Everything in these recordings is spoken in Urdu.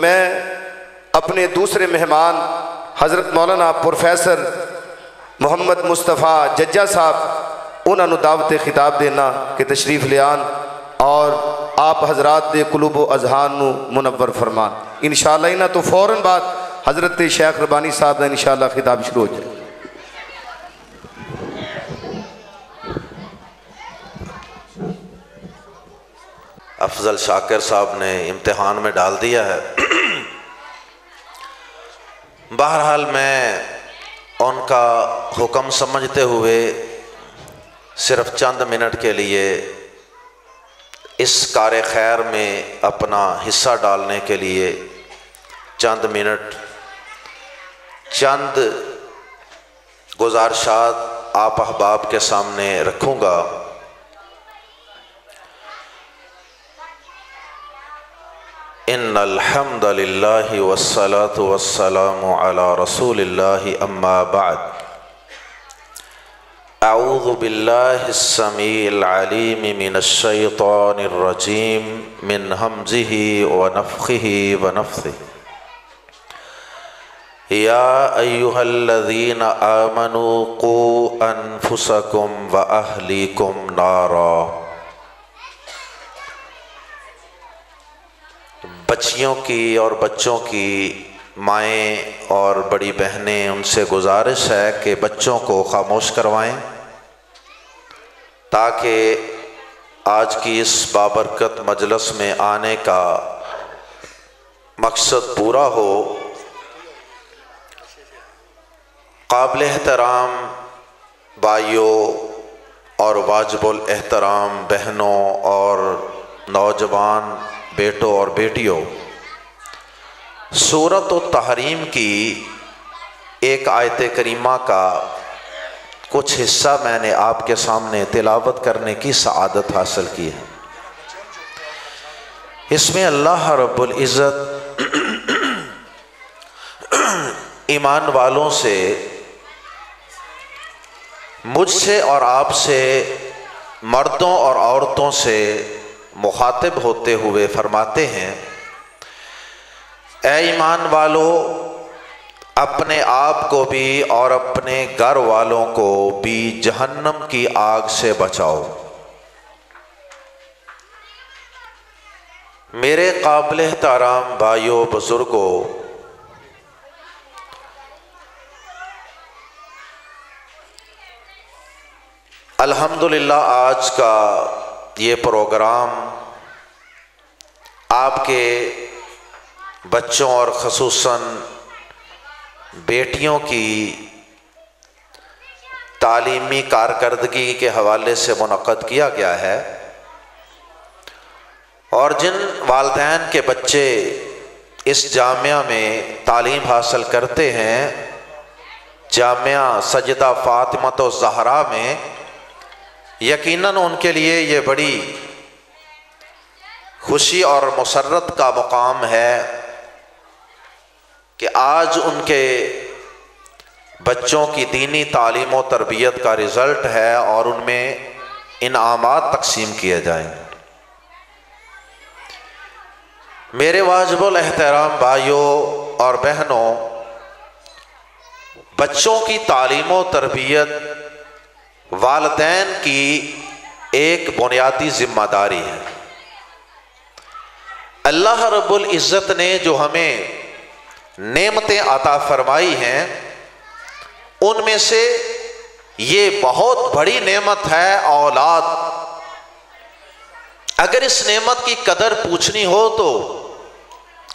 میں اپنے دوسرے مہمان حضرت مولانا پروفیسر محمد مصطفیٰ ججا صاحب انہوں نے دعوت خطاب دینا کہ تشریف لیان اور آپ حضرات دے قلوب و اذہان نو منور فرمان. انشاءاللہ انہاں تو فوراً بعد حضرت شیخ ربانی صاحب دا انشاءاللہ خطاب شروع ہو جائے. افضل شاکر صاحب نے امتحان میں ڈال دیا ہے. بہرحال میں ان کا حکم سمجھتے ہوئے صرف چند منٹ کے لیے اس کار خیر میں اپنا حصہ ڈالنے کے لیے چند منٹ چند گزارشات آپ احباب کے سامنے رکھوں گا. ان الحمد للہ والصلاة والسلام علی رسول اللہ اما بعد. اعوذ باللہ السمیع العلیم من الشیطان الرجیم من ہمزہ ونفخہ ونفثہ. یا ایہا الذین آمنوا قوا انفسکم واہلیکم نارا. بچیوں کی اور بچوں کی مائیں اور بڑی بہنیں ان سے گزارش ہے کہ بچوں کو خاموش کروائیں تاکہ آج کی اس بابرکت مجلس میں آنے کا مقصد پورا ہو. قابل احترام بھائیوں اور واجب الاحترام بہنوں اور نوجوان بیٹوں اور بیٹیوں، سورۃ التحریم کی ایک آیت کریمہ کا کچھ حصہ میں نے آپ کے سامنے تلاوت کرنے کی سعادت حاصل کی ہے. اس میں اللہ رب العزت ایمان والوں سے، مجھ سے اور آپ سے، مردوں اور عورتوں سے مخاطب ہوتے ہوئے فرماتے ہیں، اے ایمان والو، اپنے آپ کو بھی اور اپنے گھر والوں کو بھی جہنم کی آگ سے بچاؤ. میرے قابل احترام بھائیوں بزرگوں، الحمدللہ آج کا یہ پروگرام آپ کے بچوں اور خصوصاً بیٹیوں کی تعلیمی کارکردگی کے حوالے سے منعقد کیا گیا ہے. اور جن والدین کے بچے اس جامعہ میں تعلیم حاصل کرتے ہیں، جامعہ سجدہ فاطمۃ الزہرا میں، یقیناً ان کے لیے یہ بڑی خوشی اور مسرت کا مقام ہے کہ آج ان کے بچوں کی دینی تعلیم و تربیت کا رزلٹ ہے اور ان میں انعامات تقسیم کیے جائیں. میرے واجب الاحترام بھائیوں اور بہنوں، بچوں کی تعلیم و تربیت والدین کی ایک بنیادی ذمہ داری ہے. اللہ رب العزت نے جو ہمیں نعمتیں عطا فرمائی ہیں، ان میں سے یہ بہت بڑی نعمت ہے اولاد. اگر اس نعمت کی قدر پوچھنی ہو تو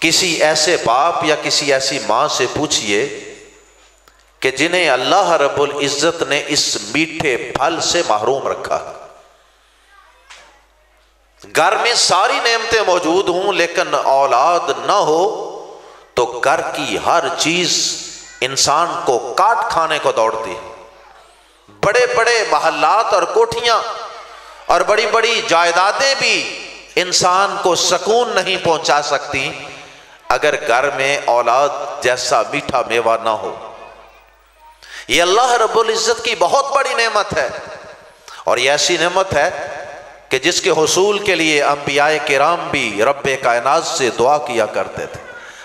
کسی ایسے باپ یا کسی ایسی ماں سے پوچھئے کہ جنہیں اللہ رب العزت نے اس میٹھے پھل سے محروم رکھا. گھر میں ساری نعمتیں موجود ہوں لیکن اولاد نہ ہو تو گھر کی ہر چیز انسان کو کاٹ کھانے کو دوڑتی. بڑے بڑے محلات اور کوٹھیاں اور بڑی بڑی جائیدادیں بھی انسان کو سکون نہیں پہنچا سکتی اگر گھر میں اولاد جیسا میٹھا میوہ نہ ہو. یہ اللہ رب العزت کی بہت بڑی نعمت ہے، اور یہ ایسی نعمت ہے کہ جس کے حصول کے لیے انبیاء کرام بھی رب کائنات سے دعا کیا کرتے تھے.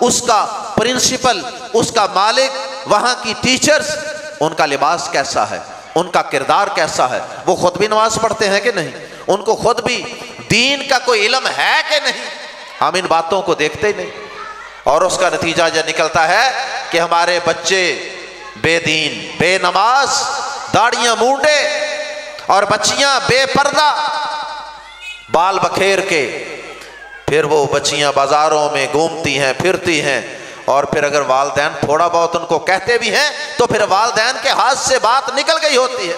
اس کا پرنسپل، اس کا مالک، وہاں کی ٹیچرز، ان کا لباس کیسا ہے، ان کا کردار کیسا ہے، وہ خود بھی نماز پڑھتے ہیں کہ نہیں، ان کو خود بھی دین کا کوئی علم ہے کہ نہیں، ہم ان باتوں کو دیکھتے ہی نہیں۔ اور اس کا نتیجہ یہ نکلتا ہے کہ ہمارے بچے بے دین، بے نماز، داڑیاں مونڈے، اور بچیاں بے پردہ، بال بکھیر کے، پھر وہ بچیاں بازاروں میں گھومتی ہیں، پھرتی ہیں، اور پھر اگر والدین تھوڑا بہت ان کو کہتے بھی ہیں تو پھر والدین کے ہاتھ سے بات نکل گئی ہوتی ہے،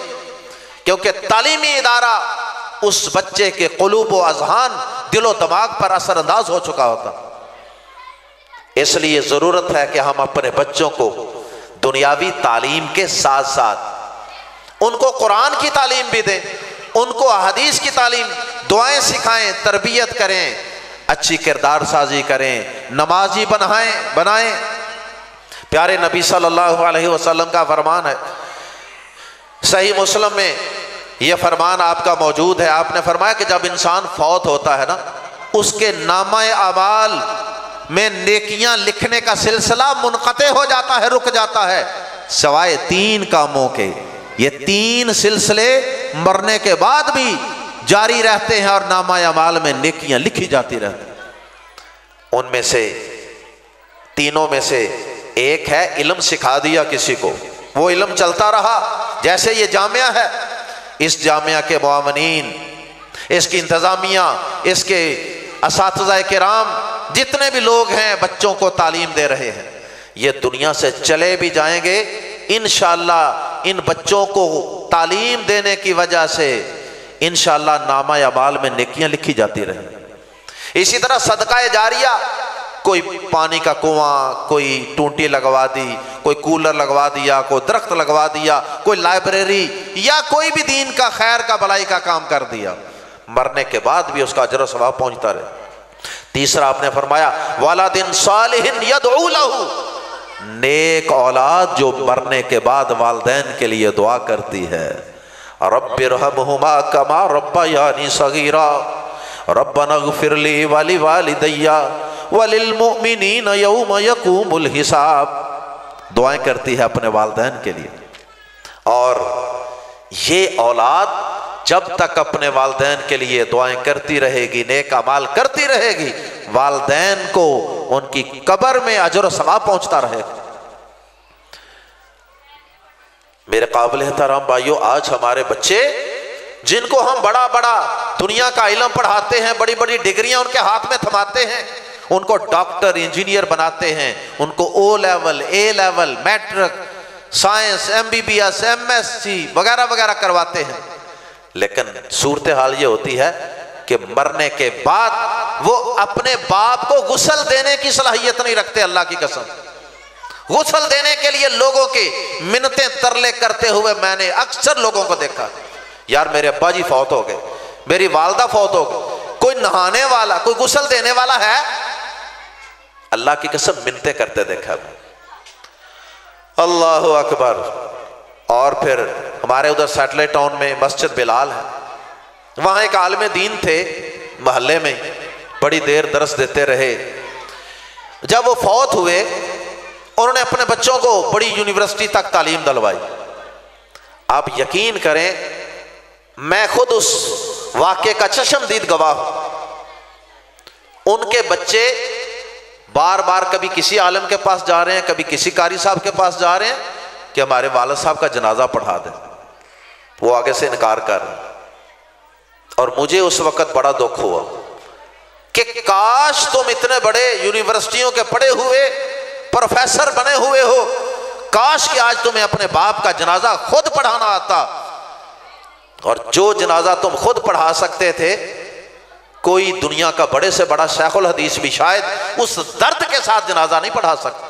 کیونکہ تعلیمی ادارہ اس بچے کے قلوب و اذہان، دل و دماغ پر اثر انداز ہو چکا ہوتا۔ اس لیے ضرورت ہے کہ ہم اپنے بچوں کو دنیاوی تعلیم کے ساتھ ساتھ ان کو قرآن کی تعلیم بھی دیں، ان کو احادیث کی تعلیم، دعائیں سکھائیں، تربیت کریں، اچھی کردار سازی کریں، نمازی بنائیں۔ پیارے نبی صلی اللہ علیہ وسلم کا فرمان ہے، صحیح مسلم میں یہ فرمان آپ کا موجود ہے، آپ نے فرمایا کہ جب انسان فوت ہوتا ہے نا، اس کے نامہ اعمال میں نیکیاں لکھنے کا سلسلہ منقطع ہو جاتا ہے، رک جاتا ہے، سوائے 3 کاموں کے۔ یہ 3 سلسلے مرنے کے بعد بھی جاری رہتے ہیں اور نامہ اعمال میں نیکیاں لکھی جاتی رہتی ہیں۔ ان میں سے 3 میں سے ایک ہے علم سکھا دیا کسی کو، وہ علم چلتا رہا، جیسے یہ جامعہ ہے، اس جامعہ کے معاونین، اس کی انتظامیہ، اس کے اساتذہ کرام، جتنے بھی لوگ ہیں بچوں کو تعلیم دے رہے ہیں، یہ دنیا سے چلے بھی جائیں گے، انشاءاللہ ان بچوں کو تعلیم دینے کی وجہ سے انشاءاللہ نامہ اعمال میں نیکیاں لکھی جاتی رہیں۔ اسی طرح صدقہ جاریہ، کوئی پانی کا کنواں، کوئی ٹونٹی لگوا دی، کوئی کولر لگوا دیا، کوئی درخت لگوا دیا، کوئی لائبریری، یا کوئی بھی دین کا خیر کا بھلائی کا کام کر دیا، مرنے کے بعد بھی اس کا اجر و ثواب پہنچتا رہے۔ تیسرا آپ نے فرمایا وَلَدٍ صَالِحٍ يَدْعُو لَهُ، نیک اولاد جو مرنے کے بعد والدین کے لیے دعا کرتی ہے، رب ارحمہما کما ربیانی صغیرا ربنا اغفر لی ولوالدی وللمؤمنین یوم یقوم الحساب، دعائیں کرتی ہے اپنے والدین کے لیے۔ اور یہ اولاد جب تک اپنے والدین کے لیے دعائیں کرتی رہے گی، نیک اعمال کرتی رہے گی، والدین کو ان کی قبر میں اجر و ثواب پہنچتا رہے گا۔ میرے قابل احترام بھائیو، آج ہمارے بچے جن کو ہم بڑا بڑا دنیا کا علم پڑھاتے ہیں، بڑی بڑی ڈگریاں ان کے ہاتھ میں تھماتے ہیں، ان کو ڈاکٹر، انجینئر بناتے ہیں، ان کو O level, A level, matric, science, MBBS، MSc وغیرہ وغیرہ کرواتے ہیں، لیکن صورتحال یہ ہوتی ہے کہ مرنے کے بعد وہ اپنے باپ کو غسل دینے کی صلاحیت نہیں رکھتے۔ اللہ کی قسم، غسل دینے کے لیے لوگوں کی منتیں ترلے کرتے ہوئے میں نے اکثر لوگوں کو دیکھا، یار میرے ابا جی فوت ہو گئے، میری والدہ فوت ہو گئی، کوئی نہانے والا، کوئی غسل دینے والا ہے؟ اللہ کی قسم منتیں کرتے دیکھا میں۔ اللہ اکبر۔ اور پھر ہمارے ادھر سیٹلائٹ ٹاؤن میں مسجد بلال ہے، وہاں ایک عالم دین تھے، محلے میں بڑی دیر درس دیتے رہے۔ جب وہ فوت ہوئے، انہوں نے اپنے بچوں کو بڑی یونیورسٹی تک تعلیم دلوائی۔ آپ یقین کریں، میں خود اس واقعے کا چشمدید گواہ ہوں۔ ان کے بچے بار بار کبھی کسی عالم کے پاس جا رہے ہیں، کبھی کسی قاری صاحب کے پاس جا رہے ہیں کہ ہمارے والد صاحب کا جنازہ پڑھا دیں، وہ آگے سے انکار کر رہے ہیں۔ اور مجھے اس وقت بڑا دکھ ہوا کہ کاش تم اتنے بڑے یونیورسٹیوں کے پڑھے ہوئے پروفیسر بنے ہوئے ہو، کاش کہ آج تمہیں اپنے باپ کا جنازہ خود پڑھانا آتا، اور جو جنازہ تم خود پڑھا سکتے تھے، کوئی دنیا کا بڑے سے بڑا شیخ الحدیث بھی شاید اس درد کے ساتھ جنازہ نہیں پڑھا سکتا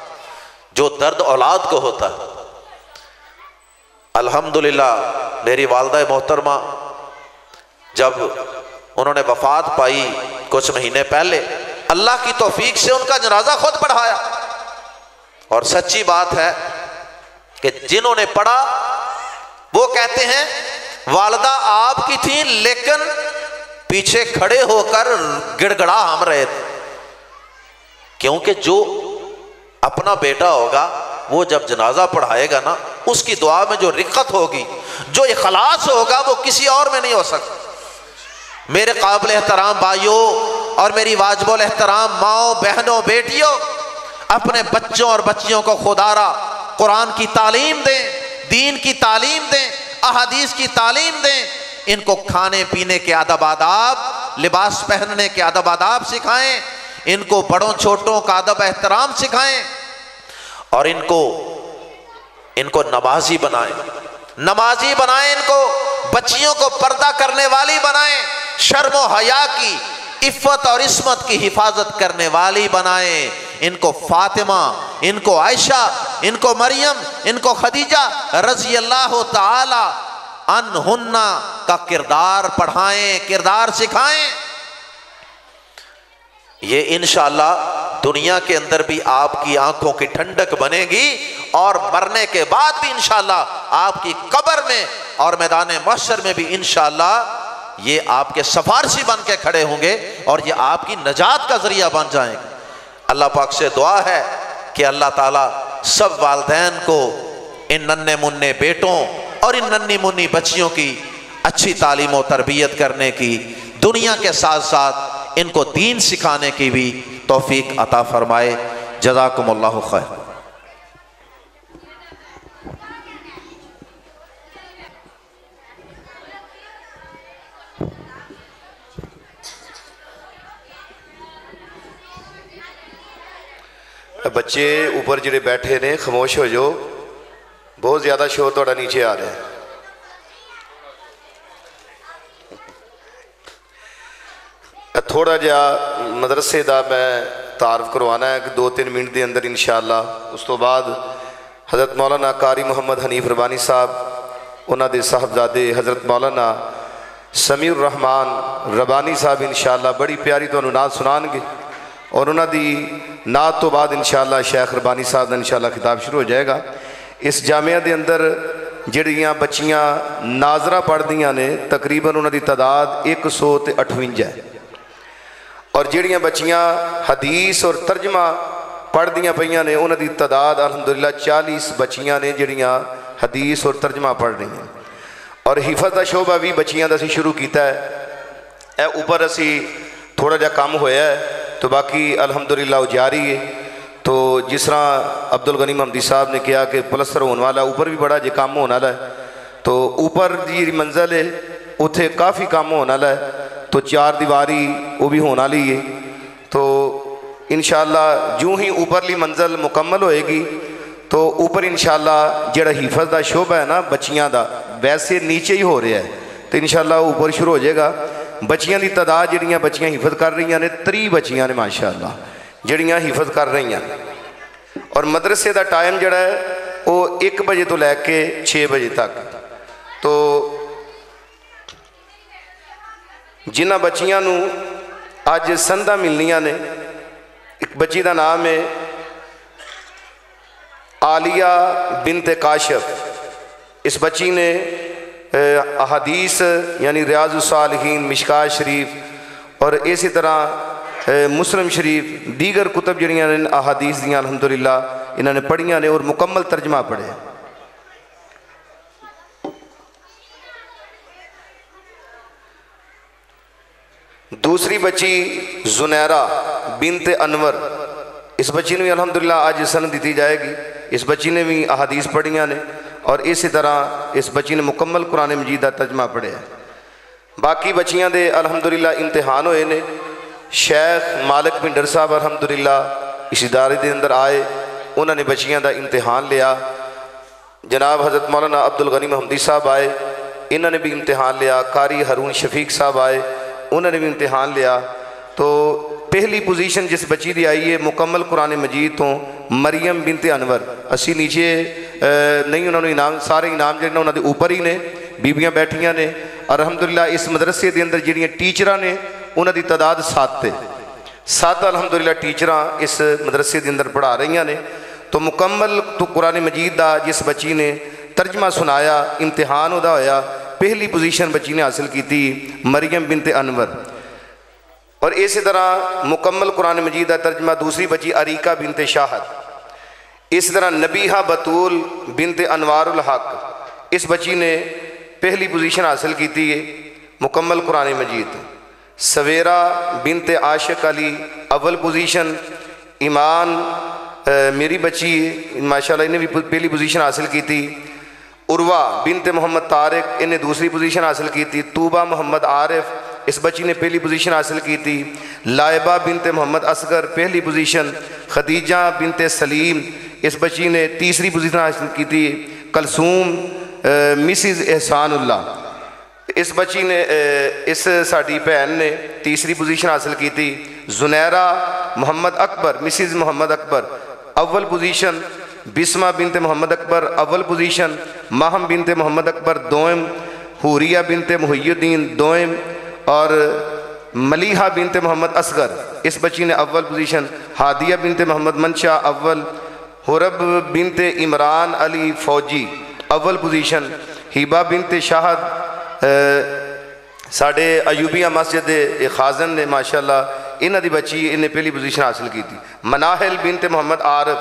جو درد اولاد کو ہوتا ہے۔ الحمدللہ میری والدہ محترمہ جب انہوں نے وفات پائی کچھ مہینے پہلے، اللہ کی توفیق سے ان کا جنازہ خود پڑھایا۔ اور سچی بات ہے کہ جنہوں نے پڑھا وہ کہتے ہیں والدہ آپ کی تھیں لیکن پیچھے کھڑے ہو کر گڑ گڑا ہم رہے تھے، کیونکہ جو اپنا بیٹا ہوگا، وہ جب جنازہ پڑھائے گا نا، اس کی دعا میں جو رقت ہوگی، جو اخلاص ہوگا، وہ کسی اور میں نہیں ہو سکتا۔ میرے قابل احترام بھائیوں اور میری واجب الاحترام ماؤں، بہنوں، بیٹیوں، اپنے بچوں اور بچیوں کو خدا را قرآن کی تعلیم دیں، دین کی تعلیم دیں، احادیث کی تعلیم دیں۔ ان کو کھانے پینے کے ادب آداب، لباس پہننے کے ادب آداب سکھائیں، ان کو بڑوں چھوٹوں کا ادب احترام سکھائیں، اور ان کو نمازی بنائیں، نمازی بنائیں، ان کو بچیوں کو پردہ کرنے والی بنائیں، شرم و حیا کی، عفت اور عصمت کی حفاظت کرنے والی بنائیں۔ ان کو فاطمہ، ان کو عائشہ، ان کو مریم، ان کو خدیجہ رضی اللہ تعالی عنہن کا کردار پڑھائیں، کردار سکھائیں۔ یہ انشاءاللہ دنیا کے اندر بھی آپ کی آنکھوں کی ٹھنڈک بنے گی، اور مرنے کے بعد بھی انشاءاللہ آپ کی قبر میں اور میدان محشر میں بھی انشاءاللہ یہ آپ کے سفارشی بن کے کھڑے ہوں گے، اور یہ آپ کی نجات کا ذریعہ بن جائیں گے۔ اللہ پاک سے دعا ہے کہ اللہ تعالیٰ سب والدین کو ان ننھے منھے بیٹوں اور ان ننھی منھی بچیوں کی اچھی تعلیم و تربیت کرنے کی، دنیا کے ساتھ ساتھ ان کو دین سکھانے کی بھی توفیق عطا فرمائے۔ جزاکم اللہ خیر۔ بچے اوپر جڑے بیٹھے نے خاموش ہو جو، بہت زیادہ شور تھوڑا نیچے آ رہا ہے۔ تھوڑا جا مدرسے دا میں تعارف کروانا ہے کہ 2-3 منٹ دے اندر انشاءاللہ۔ اس تو بعد حضرت مولانا قاری محمد حنیف ربانی صاحب، انہاں دے صاحبزادے حضرت مولانا سمیع الرحمان ربانی صاحب انشاءاللہ بڑی پیاری تو نعت سنان گے، اور انہاں دی نعت تو بعد انشاءاللہ شیخ ربانی صاحب دا انشاءاللہ خطاب شروع ہو جائے گا۔ اس جامعہ دے اندر جڑیاں بچیاں ناظرہ پڑھ دیاں نے تقریباً انہاں دی تعداد 158 ہے، اور جڑیاں بچیاں حدیث اور ترجمہ پڑھ دیاں پئیاں نے انہاں دی تعداد الحمدللہ 40 بچیاں نے جڑیاں حدیث اور ترجمہ پڑھ رہی ہیں، اور حفظ دا شعبہ بھی بچیاں دا سی شروع کیتا ہے۔ اے اوپر اسی تھوڑا جا کام ہویا ہے تو باقی الحمدللہ وہ جاری ہے۔ تو جس طرح عبدالغنی محمدی صاحب نے کہا کہ پلستر ہونے والا، اوپر بھی بڑا جے کام ہونے والا ہے، تو اوپر جی منزل ہے اتھے کافی کام ہونے والا ہے، تو 4 دیواری وہ بھی ہونے والی ہے۔ تو انشاءاللہ جو ہی اوپرلی منزل مکمل ہوئے گی تو اوپر انشاءاللہ جڑا حفظ دا شعبہ ہے نا بچیاں دا، ویسے نیچے ہی ہو رہا ہے، تو انشاءاللہ اوپر شروع ہو جائے گا۔ بچیاں دی تعداد جڑیاں بچیاں حفظ کر رہی ہیں 30 بچیاں نے ماشاءاللہ جڑیاں حفظ کر رہی ہیں، اور مدرسے دا ٹائم جڑا ہے وہ 1 بجے تو لے کے 6 بجے تک۔ تو جنہ بچیاں نو آج سندہ ملنیاں نے، ایک بچی دا نام ہے عالیہ بنت کاشف۔ اس بچی نے احادیث یعنی ریاض الصالحین، مشکات شریف اور اسی طرح مسلم شریف، دیگر کتب جڑیاں نے احادیث دیاں الحمدللہ انہوں نے پڑھیاں نے اور مکمل ترجمہ پڑھے۔ دوسری بچی زنیرہ بنت انور، اس بچی نے بھی الحمدللہ آج سند دیتی جائے گی۔ اس بچی نے بھی احادیث پڑھیاں نے، اور اسی طرح اس بچی نے مکمل قرآن مجید کا ترجمہ پڑھے ہے۔ باقی بچیاں دے الحمدللہ امتحان ہوئے نے۔ شیخ مالک پنڈر صاحب الحمدللہ اس ادارے دے اندر آئے، انہوں نے بچیاں دا امتحان لیا۔ جناب حضرت مولانا عبدالغنی محمدی صاحب آئے، انہوں نے بھی امتحان لیا۔ قاری ہارون شفیق صاحب آئے، انہوں نے بھی امتحان لیا۔ تو پہلی پوزیشن جس بچی دی آئی ہے مکمل قرآن مجید تو مریم بنت انور، اسی نیچے نہیں انہوں نے انعام، سارے انعام جڑے انہوں نے اوپر ہی نے، بیبیاں بیٹھیاں نے۔ اور الحمدللہ اس مدرسے دے اندر جڑیاں ٹیچراں نے انہوں دی تعداد 7 ہے، 7 الحمدللہ ٹیچراں اس مدرسے دے اندر پڑھا رہی نے۔ تو مکمل تو قرآن مجید دا جس بچی نے ترجمہ سنایا، امتحان ادا ہویا، پہلی پوزیشن بچی نے حاصل کی تھی مریم بنت انور۔ اور اسی طرح مکمل قرآن مجید کا ترجمہ دوسری بچی عریقہ بنت شاہد، اس طرح نبیہہ بطول بنت انوار الحق، اس بچی نے پہلی پوزیشن حاصل کی تھی مکمل قرآن مجید۔ سویرا بنت عاشق علی اول پوزیشن۔ ایمان میری بچی ماشاءاللہ انہیں بھی پہلی پوزیشن حاصل کی تھی۔ عروہ بنت محمد طارق انہیں دوسری پوزیشن حاصل کی تھی۔ طوبہ محمد عارف اس بچی نے پہلی پوزیشن حاصل کی تھی۔ لائبہ بنت محمد اصغر پہلی پوزیشن۔ خدیجہ بنت سلیم اس بچی نے تیسری پوزیشن حاصل کی تھی۔ کلثوم مسز احسان اللہ اس بچی نے اس ساڑی بہن نے تیسری پوزیشن حاصل کی تھی۔ زنیرہ محمد اکبر مسز محمد اکبر اول پوزیشن۔ بسمہ بنت محمد اکبر اول پوزیشن۔ ماہم بنت محمد اکبر دوئم۔ حوریہ بنت محی الدین دوئم۔ اور ملیحہ بنت محمد اصغر اس بچی نے اول پوزیشن۔ ہادیہ بنت محمد منشا اول۔ حرب بنت عمران علی فوجی اول پوزیشن۔ ہیبہ بنت شاہد ساڑھے ایوبیہ مسجد خازن نے ماشاءاللہ انہاں دی بچی انہیں پہلی پوزیشن حاصل کی تھی۔ مناہل بنت محمد عارف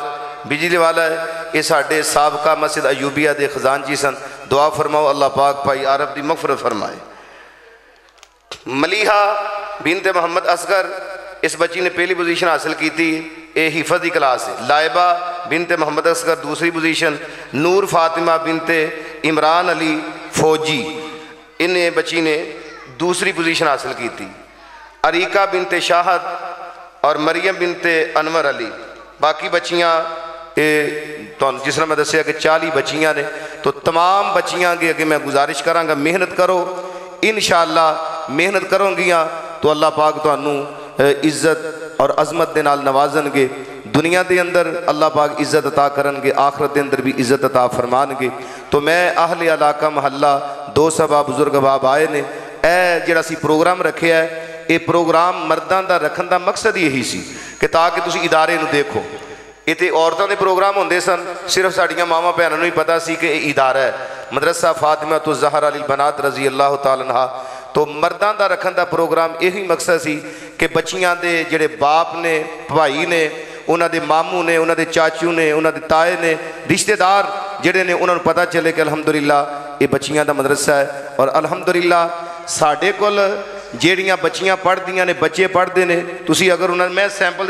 بجلی والا ہے، یہ ساڑھے سابقہ مسجد ایوبیہ دے خزانچی سن۔ دعا فرماؤ اللہ پاک بھائی عارف دی مغفرت فرمائے۔ ملیحہ بنت محمد اصغر اس بچی نے پہلی پوزیشن حاصل کی تھی، اے حفظ دی کلاس ہے۔ لائبہ بنت محمد اصغر دوسری پوزیشن۔ نور فاطمہ بنت عمران علی فوجی انہیں بچی نے دوسری پوزیشن حاصل کی تھی۔ عریقہ بنت شاہد اور مریم بنت انور علی باقی بچیاں جس طرح میں دسیا کہ 40 بچیاں نے، تو تمام بچیاں کے اگے میں گزارش کراں گا محنت کرو، انشاءاللہ محنت کرو گیاں تو اللہ پاک تانوں عزت اور عظمت دے نال نوازن گے۔ دنیا دے اندر اللہ پاک عزت عطا کرن گے، آخرت دے اندر بھی عزت عطا فرمان گے۔ تو میں اہل علاقہ محلہ دو سبا بزرگ باب آئے نے، اے جڑا سی پروگرام رکھے ہے، یہ پروگرام مردان دا رکھن دا مقصد یہی سی کہ تاکہ تسی ادارے نو دیکھو۔ یہ تے عورتوں دے پروگرام ہوندے سن، صرف ساڑیاں ماما بہنوں نوں ہی پتا سی کہ یہ ادارہ ہے مدرسہ فاطمہ الزہرا للبنات رضی اللہ تعالیٰ عنہ۔ تو مردان دا رکھن دا پروگرام یہی مقصد سی کہ بچیاں دے جڑے باپ نے، بھائی نے، انہاں دے ماموں نے، انہاں دے چاچو نے، انہاں دے تائے نے، رشتہ دار جڑے نے انہاں نوں پتہ چلے کہ الحمدللہ یہ بچیاں دا مدرسہ ہے۔ اور الحمدللہ ساڈے کول جیڑیاں بچیاں پڑھ دیاں نے، بچے پڑھ دے نے، تسی اگر انہاں میں سیمپل